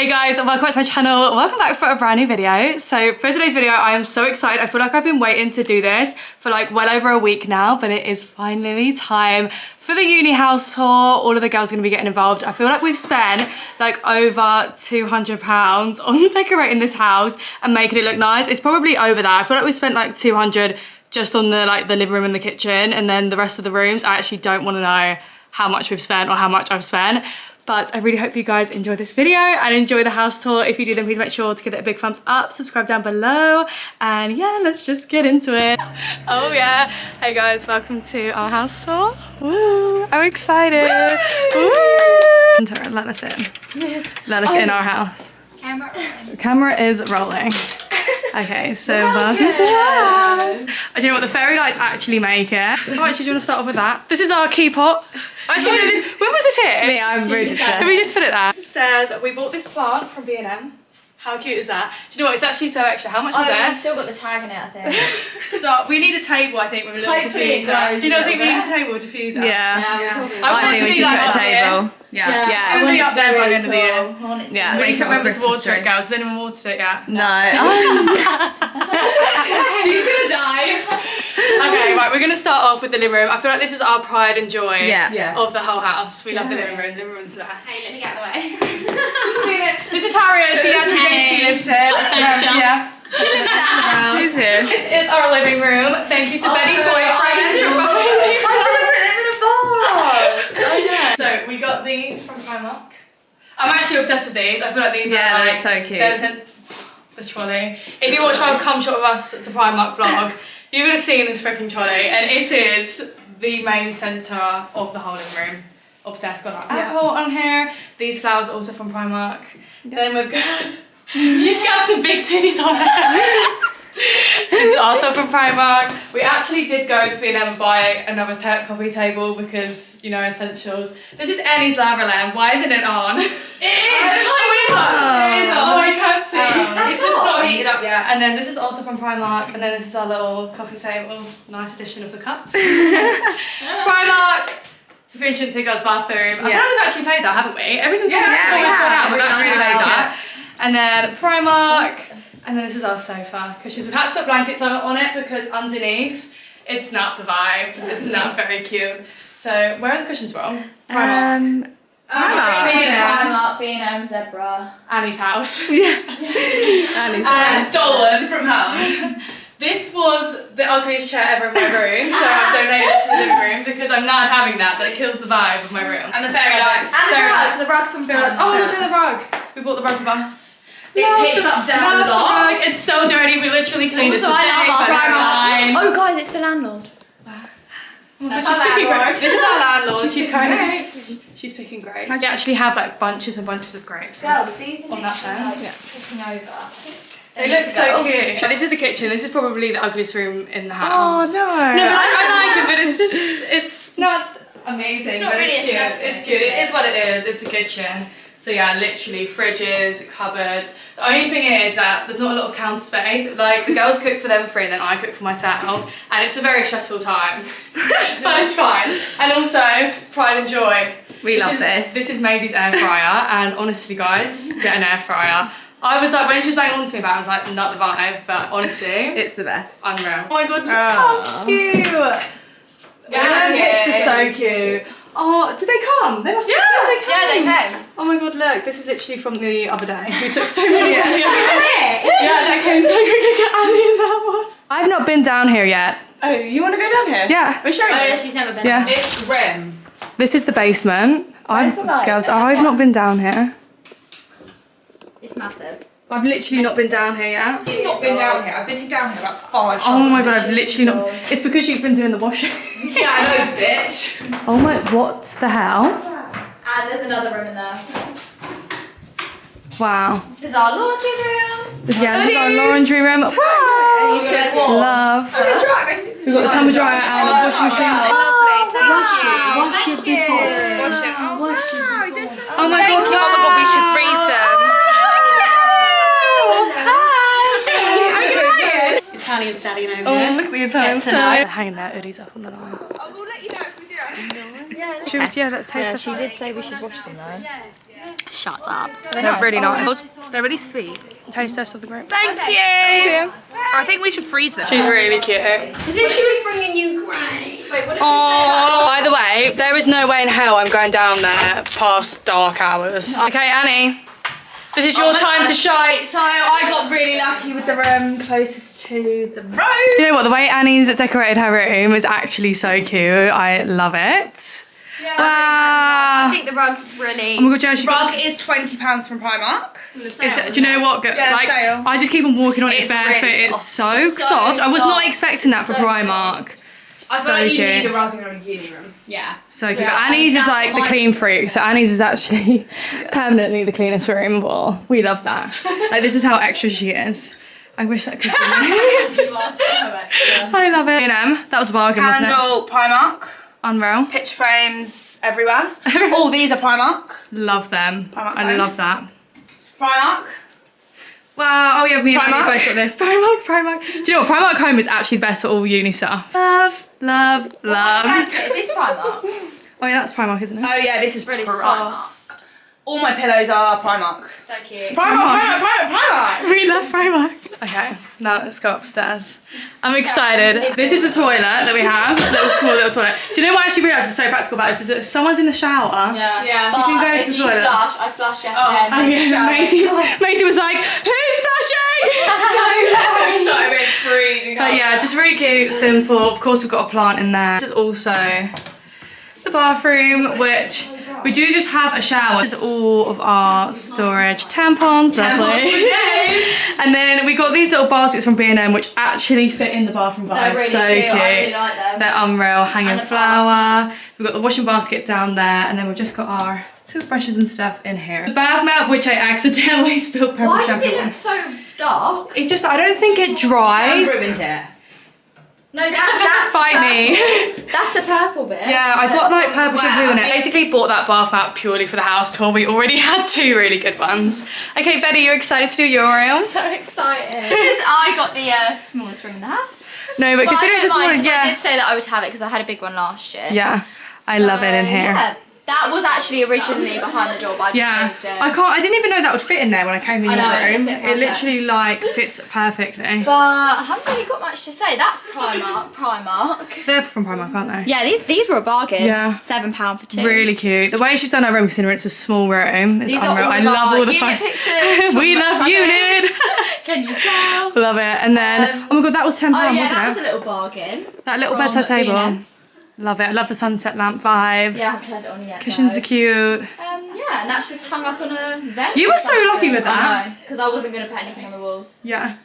Hey guys, welcome back to my channel. Welcome back for a brand new video. So for today's video, I am so excited. I feel like I've been waiting to do this for like well over a week now, but it is finally time for the uni house tour. All of the girls are gonna be getting involved. I feel like we've spent like over £200 on decorating this house and making it look nice. It's probably over that. I feel like we spent like 200 just on the living room and the kitchen, and then the rest of the rooms, I actually don't wanna know how much we've spent or how much I've spent. But I really hope you guys enjoy this video and enjoy the house tour. If you do, then please make sure to give it a big thumbs up, subscribe down below, and yeah, let's just get into it. Oh yeah. Hey guys, welcome to our house tour. Woo, I'm excited. Woo. Woo. Let us in. Let us in our house. Camera rolling. Camera is rolling. Okay, so welcome to our house. Do you know what, the fairy lights actually make it. Oh, actually, do you want to start off with that? This is our key pot. Actually, no, when was this here? Me, I'm rude to say. Can we just put it there? It says, we bought this plant from B&M. How cute is that? Do you know what, it's actually so extra. How much was it? I've still got the tag in it, I think. So, we need a table, I think, with a little Hopefully diffuser. Do you not think we need a table diffuser? Yeah. I think we should put a table. Yeah. Yeah. It's going to be up there by the end of the year. Yeah. We need to remember to water it, girls. Has anyone watered it yet? No. She's gonna die. Okay, right, we're gonna start off with the living room. I feel like this is our pride and joy of the whole house. We love the living room. The living room's the best. Hey, let me get out of the way. This is Harriet. She actually basically lives here. Yeah. She lives down the road. She's here. This is our living room. Thank you to Betty's boyfriend. I should have put them in a box. I know. So we got these from Primark. I'm actually obsessed with these. I feel like these are they're like so cute. This trolley. If you watch my come shot with us to Primark vlog, you would have seen this freaking trolley, and it is the main centre of the whole living room. Obsessed. Got like alcohol on here. These flowers are also from Primark. Then we've got. She's got some big titties on her. This is also from Primark. We actually did go to B&M and buy another coffee table because, you know, essentials. This is Annie's lava lamp. Why isn't it on? It is! It is on! Oh, I can't see. It's just not heated up yet. And then this is also from Primark. And then this is our little coffee table. Nice addition of the cups. Primark! Sophia and Chintzia Girls' bathroom. I feel like we've actually played that, haven't we? Ever since we've gone out, we've actually played that. And then Primark. And then this is our sofa, because we've had to put blankets on it because underneath, it's not the vibe. It's not very cute. So, where are the cushions from? Primark. Primark, B&M, Zebra. Annie's house. Yeah. Annie's And stolen from home. This was the ugliest chair ever in my room, so I've donated it to the living room because I'm not having that. That kills the vibe of my room. And the fairy lights. And the rugs from Primark. Oh, look at the rug. We bought the rug with us. It picks up down a lot. It's so dirty, we literally cleaned it today. Oh guys, it's the landlord. She's picking grapes. This is our landlord. She's picking grapes. We actually have like bunches and bunches of grapes. Girls, these are on that literally fan. tipping over. They look so cute. This is the kitchen. This is probably the ugliest room in the house. Oh no. No, but I like it, but it's just, it's not amazing. It's not but really it's cute. aesthetic, It's cute. It is what it is. It's a kitchen. So yeah, literally fridges, cupboards. The only thing is that there's not a lot of counter space. Like the girls cook for them free and then I cook for myself. And it's a very stressful time, but it's fine. And also, pride and joy. We love this. This is Maisie's air fryer, and honestly guys, get an air fryer. I was like, when she was banging on to me about it, I was like, not the vibe, but honestly, it's the best. Unreal. Oh my god, look how cute. Yeah, the pics are so cute. Oh, did they come? They must have came. Yeah, they came. Oh my god, look, this is literally from the other day. We took so many. Yeah, that came so quickly. Get Annie in that one. I've not been down here yet. Oh, you want to go down here? Yeah. We're showing you. Oh yeah, she's never been. Yeah. It's grim. This is the basement. I've not been down here. It's massive. I've literally not been down here yet. You've not been down here. I've been down here about 5 times. Oh my god, I've literally not. It's because you've been doing the washing. Yeah, I know, bitch. Oh my, what the hell? And there's another room in there. Wow. This is our laundry room. This is our laundry room. Wow. Love. We've got the tumble dryer and the washing machine. Wash it before. Oh my god, wow. Oh my god, we should freeze them. Italian stallion over Oh, look at the Italian style. They're hanging their hoodies up on the line. We'll let you know if we do. Let's taste Yeah, she did say we should wash them though. Shut up. They're really nice. They're really sweet. Taste test of the grape. Thank you. I think we should freeze them. She's really cute. As if she was bringing you grape. Wait, what did Oh, by the way, there is no way in hell I'm going down there past dark hours. Okay, Annie, this is your time to shine. So I got really lucky with the room closest to the road. You know what? The way Annie's decorated her room is actually so cute. I love it. I Wow. think the rug really. Oh my god, Joe, she got Rug is £20 from Primark. do you know what? Like, sale. I just keep on walking on it It's barefoot. really It's soft. so soft. I was not soft. expecting that for So Primark. I So feel like you cute. need a rug in a uni room. Yeah. So cute. Yeah, But Annie's is and like the that's clean freak. So Annie's is actually permanently the cleanest room. Well, we love that. Like, this is how extra she is. I wish that could be me. You are so extra. I love it. That was a bargain, wasn't it? Candle, Primark. Unreal. Picture frames everywhere. All these are Primark. Love them. Primark I frames. love that. Primark. Wow. Oh yeah, me and Annie Primark? both got this. Primark. Do you know what? Primark home is actually best for all uni stuff. Love, love, love. Is this Primark? Oh yeah, that's Primark, isn't it? Oh yeah, this is Really Primark. soft. All my pillows are Primark. So cute. Primark. We love Primark. Okay, now let's go upstairs. I'm excited. This is the toilet that we have. It's a little small little toilet. Do you know what I actually realised is so practical about this? Is that if someone's in the shower, Yeah. Yeah. But can go to if the you toilet. flush, I flush yesterday. Oh, and then shower. Maisie was like, who's flushing? So I went freezing. But yeah, just really cute, simple. Of course, we've got a plant in there. This is also the bathroom, which we do just have a shower. This is all of our storage. Tampons, lovely. And then we got these little baskets from B&M, which actually fit in the bathroom vibe. They're really So cute. cute. I really like them. They're unreal, hanging And the flower. We've got the washing basket down there, and then we've just got our toothbrushes and stuff in here. The bath mat, which I accidentally spilled purple Why does shampoo it on. look so dark? It's just, I don't think it dries. ruined it. No, that's Fight me. That's the purple bit. Yeah, I got like purple shampoo in it. Wow. Basically bought that bath out purely for the house tour. We already had two really good ones. Okay, Betty, you excited to do your room? So excited. Because I got the smallest room in the house. No, but But I considering it's a don't small mind, 'cause I yeah. did say that I would have it because I had a big one last year. Yeah, I love it in here. Yeah, that was actually originally behind the door, but I just Yeah, moved it. I didn't even know that would fit in there when I came in I your know, it room. fit It perfect. literally like fits perfectly. But I haven't really got much to say. That's Primark. They're from Primark, aren't they? Yeah, these were a bargain. Yeah. £7 for two. Really cute. The way she's done her room, considering it's a small room, is These are unreal. all I of love our all the unit fun. pictures. We love Unit. Can you tell? Love it. And then, oh my god, that was £10, Oh yeah, wasn't that it? was a little bargain. That little from bedside table. B&M. Love it. I love the sunset lamp vibe. Yeah, I haven't turned it on yet. Cushions though. are cute. Yeah, and that's just hung up on a vent. You were so lucky with that. Because I wasn't going to put anything on the walls. Yeah.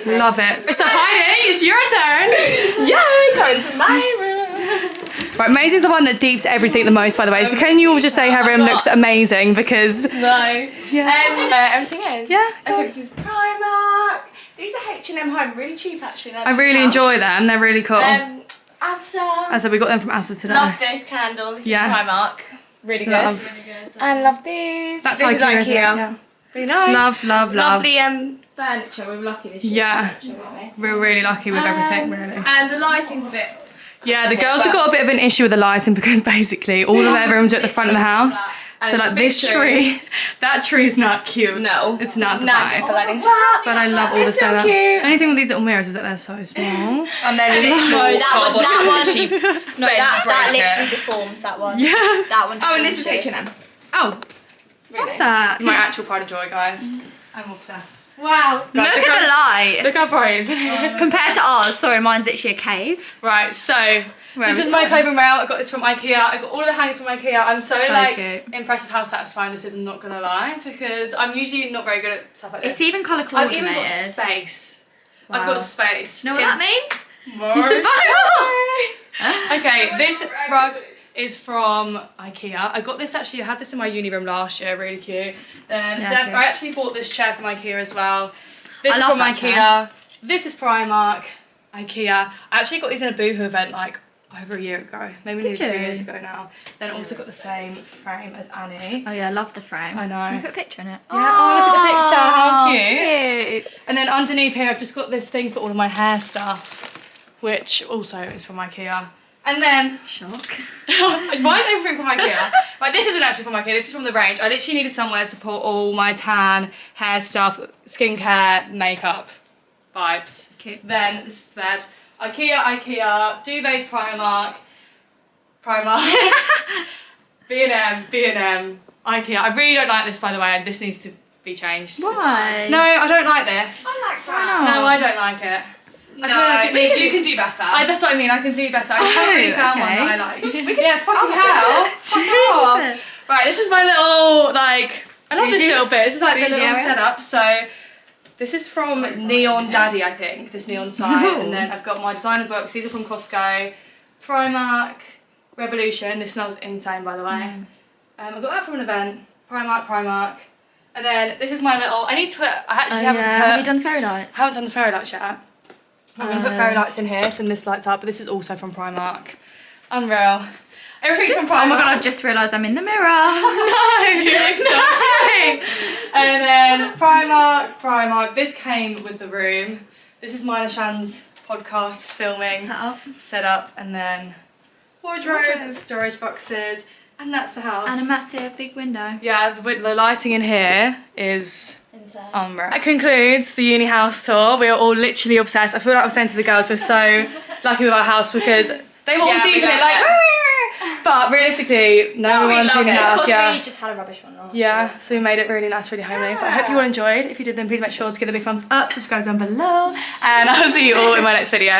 Love it. So Heidi, it's your turn. Yay, going to my room. Right, Maisie's the one that deeps everything the most, by the way. So can you all just say her room looks amazing because No. yes. Everything is. Yeah. This is Primark. These are H&M Home, really cheap actually. I really enjoy them. They're really cool. Asda. As I said, we got them from Asda today. Love this candle. This Yes. is Primark. Really good. Love. And love these. That's this is IKEA, isn't it? IKEA. Yeah. Really nice. Love, love, love. Lovely furniture. We were lucky this year. Yeah. We're really lucky with everything, really. And the lighting's a bit. Yeah, the girls have got a bit of an issue with the lighting because basically all of their rooms are at the front of the house. So And like the this big tree, that tree is not cute. No. It's not the No, vibe. the lighting. But I love all the It's so setup. cute. The only thing with these little mirrors is that they're so small. And then No, that break literally it. deforms that one. Yeah. That one. Oh, and this is deforms it. H&M. Oh, love that. It's my actual pride and joy, guys. I'm obsessed. Wow. Look at the light. Look how bright it is. Compared to ours, sorry, mine's actually a cave. Right, so this is is my clothing rail. I got this from IKEA. I got all of the hangers from IKEA. I'm so like cute. impressed with how satisfying this is, I'm not gonna lie, because I'm usually not very good at stuff like this. It's even colour I've coordinated. even got space. I've Wow. got space. You know what that means? More okay, this rug is from IKEA. I got this actually, I had this in my uni room last year, really cute. Then Yeah, desk, cute. I actually bought this chair from IKEA as well. This I is love from that IKEA. chair. This is Primark, IKEA. I actually got these in a Boohoo event like over a year ago, maybe nearly 2 you? years ago now. Then also got the same frame as Annie. Oh yeah, I love the frame. I know. Can you put a picture in it? Yeah, oh, look at the picture, how Oh, cute. cute. And then underneath here, I've just got this thing for all of my hair stuff, which also is from IKEA. And then, Shock. why is everything from IKEA? Right, this isn't actually from IKEA, this is from the range. I literally needed somewhere to put all my tan, hair stuff, skincare, makeup vibes. Cute. Then, this is the bed. IKEA, duvets Primark, B&M, IKEA. I really don't like this, by the way. This needs to be changed. Why? No, I don't like this. I like Why that. not? No, I don't like it. No, I feel like it you can do better. that's what I mean, I can do better. I haven't really found one okay. that I like. Yeah, fucking hell. Fuck off. Jesus. Right, this is my little, like, I love this Bougie- little bit. This is like the bougie little area? setup. So, this is from So bright, Neon isn't it? Daddy, I think, this neon site. Ooh. And then I've got my designer books. These are from Costco. Primark, Revolution. This smells insane, by the way. I got that from an event. Primark. And then this is my little, I actually haven't put, Have you done fairy lights? I haven't done the fairy lights yet. I'm going to put fairy lights in here, so this lights up, but this is also from Primark. Unreal. Everything's from Primark. Oh my god, I've just realised I'm in the mirror. No! Stop. And then Primark. This came with the room. This is mine and Shan's podcast filming Set up. setup, and then wardrobe, Wardrobe. storage boxes, and that's the house. And a massive big window. Yeah, the lighting in here is Insane. unreal. That concludes the uni house tour. We are all literally obsessed. I feel like I was saying to the girls, we're so lucky with our house because they were all Yeah, we deep in it, love like, it. "Rrrr." But realistically, no we one's love uni it. It's house. Yeah. We just had a rubbish one last Yeah, year. so we made it really nice, really homely. But I hope you all enjoyed. If you did, then please make sure to give a big thumbs up, subscribe down below, and I'll see you all in my next video.